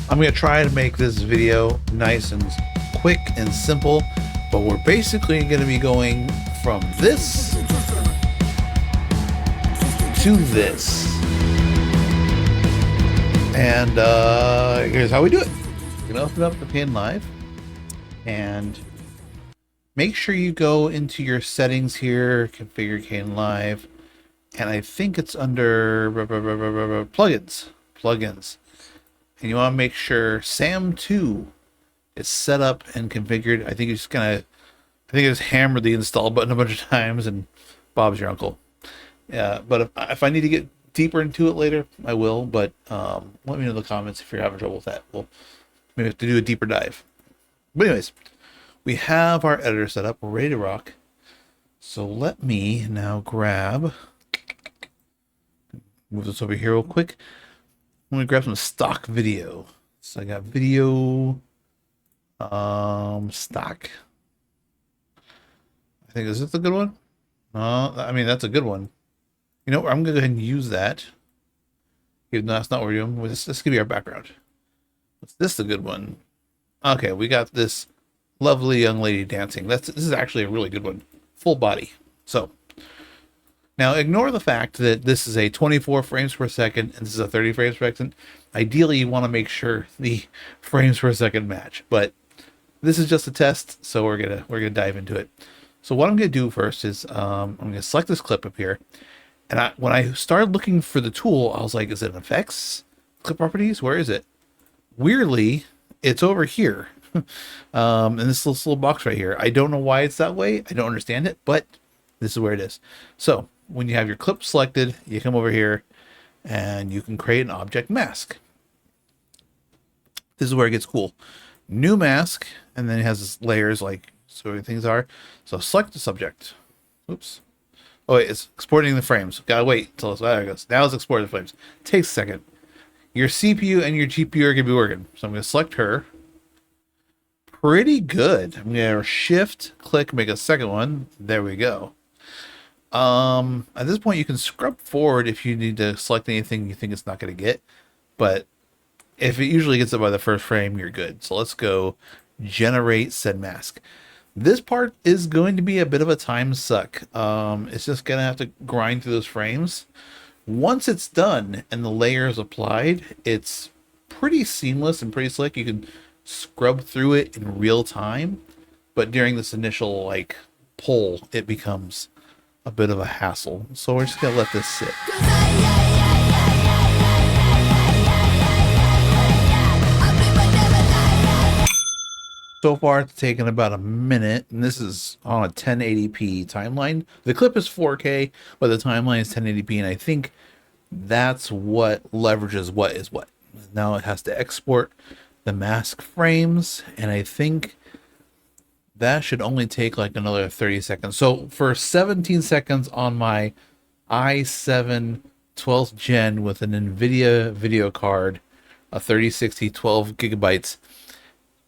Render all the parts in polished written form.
I'm going to try to make this video nice and quick and simple, but we're basically going to be going from this to this. And here's how we do it. You're going to open up the Kdenlive and make sure you go into your settings here, configure Kdenlive, and I think it's under plugins. And you want to make sure SAM2 is set up and configured. I think you're just gonna, I think I just hammered the install button a bunch of times, and Bob's your uncle. Yeah, but if I need to get deeper into it later, I will. But let me know in the comments if you're having trouble with that. We'll maybe have to do a deeper dive. But anyways, we have our editor set up. We're ready to rock. So let me now grab, move this over here real quick. I'm gonna grab some stock video. So I got video stock. I think, is this a good one? I mean, that's a good one. You know, I'm gonna go ahead and use that. Even though that's not what we're doing. Let's give you our background. Is this a good one? Okay, we got this lovely young lady dancing. This is actually a really good one. Full body. So now ignore the fact that this is a 24 frames per second and this is a 30 frames per second. Ideally, you want to make sure the frames per second match, but this is just a test, so we're gonna dive into it. So what I'm gonna do first is I'm gonna select this clip up here, and when I started looking for the tool, I was like, is it in effects, clip properties? Where is it? Weirdly, it's over here. In this little box right here. I don't know why it's that way. I don't understand it, but this is where it is. So when you have your clip selected, you come over here and you can create an object mask. This is where it gets cool. New mask, and then it has layers like so things are. So select the subject. Oops. Oh wait, it's exporting the frames. Gotta wait until it's, there it goes. Now it's exporting the frames. Takes a second. Your CPU and your GPU are gonna be working. So I'm gonna select her. Pretty good. I'm gonna shift click, make a second one. There we go. At this point you can scrub forward if you need to select anything you think it's not going to get, but if it usually gets it by the first frame, you're good. So let's go generate said mask. This part is going to be a bit of a time suck. It's just gonna have to grind through those frames. Once it's done and the layer is applied, it's pretty seamless and pretty slick. You can scrub through it in real time, but during this initial like pull, it becomes a bit of a hassle. So we're just gonna let this sit. So far it's taken about a minute, and this is on a 1080p timeline. The clip is 4K, but the timeline is 1080p, and I think that's what leverages what is what. Now it has to export the mask frames, and I think that should only take like another 30 seconds. So for 17 seconds on my i7 12th gen with an NVIDIA video card, a 3060 12 gigabytes,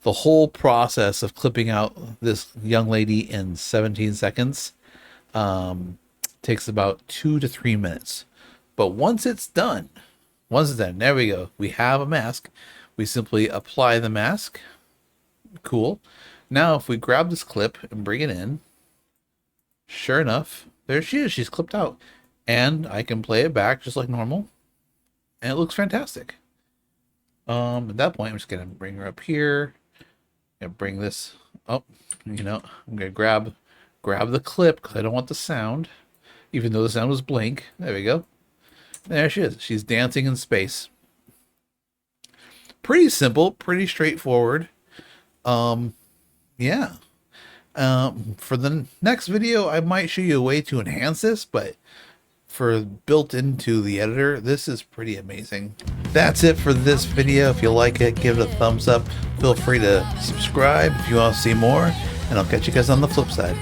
the whole process of clipping out this young lady in 17 seconds takes about 2 to 3 minutes. But once it's done, there we go. We have a mask. We simply apply the mask. Cool. Now, if we grab this clip and bring it in, sure enough, there she is. She's clipped out. And I can play it back just like normal. And it looks fantastic. At that point, I'm just going to bring her up here. I'm going to bring this up. You know, I'm going to grab the clip because I don't want the sound. Even though the sound was blank. There we go. There she is. She's dancing in space. Pretty simple, pretty straightforward. Yeah. For the next video, I might show you a way to enhance this, but for built into the editor, this is pretty amazing. That's it for this video. If you like it, give it a thumbs up. Feel free to subscribe if you want to see more, and I'll catch you guys on the flip side.